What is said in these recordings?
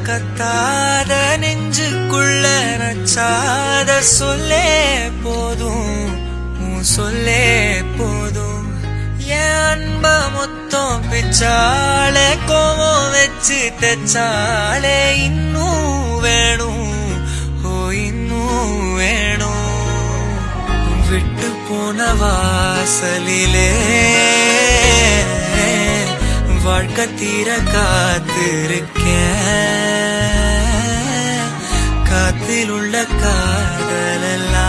கத்தாத நெஞ்சுக்குள்ள நச்சாத சொல்லே போதும், உன் சொல்லே போதும். என் அன்ப மொத்தம் பிச்சாலே கோவம் வச்சு தெச்சாலே இன்னும் வேணும், ஓ இன்னும் வேணும். விட்டு போன வாசலிலே வாழ்க்கை தீர காத்திருக்கேன். காத்தில் உள்ள காதலெல்லாம்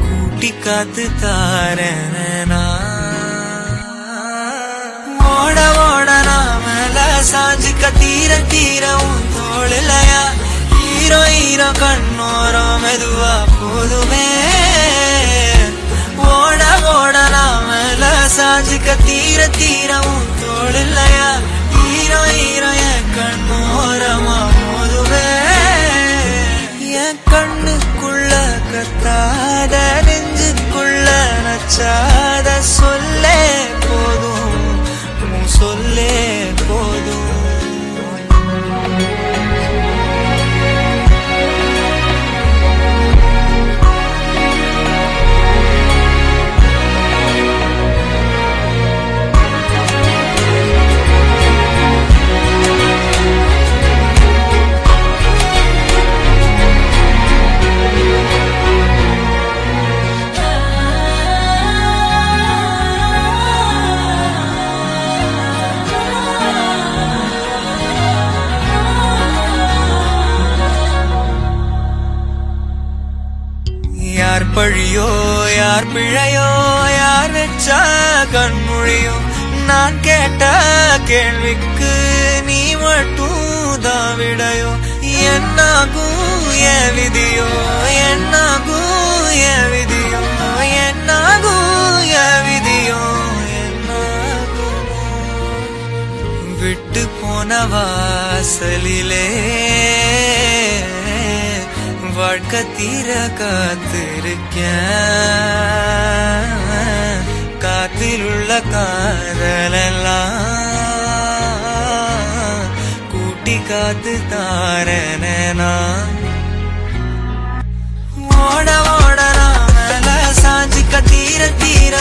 கூட்டி காத்து தாரனா. ஓட ஓட நாமல சாஞ்சிக்க தீர தீர உன் தோளிலையா ஹீரோ ஹீரோ கண்ணோரம் மெதுவா போதுமே. ஓட ஓட நாமல சாஞ்சிக்க தீர தீர உன் தோளிலையா ஹீரோ ஹீரோ என் கண்ணோரமா போதுமே. என் கண்ணுக்குள்ள கத்தாத நெஞ்சுக்குள்ள நச்சாத சொல்லே போதும், உன் சொல்லே போதும். யார் பழியோ யார் பிழையோ யார் வச்சா கண்மொழியோ நான் கேட்ட கேள்விக்கு நீ மட்டும் தான் விடையோ. என்னாகும் என் விதியோ என்னாகும் என் விதியோ என்னாகும் என் விதியோ என்னாகும். விட்டு போன வாசலிலே வாழ்க்கை தீர காத்திருக்கேன். காத்தில் உள்ள காதலெல்லாம் கூட்டி காத்து தாரனா. ஓட ஓட நாமல சாஞ்சிக்க தீர தீர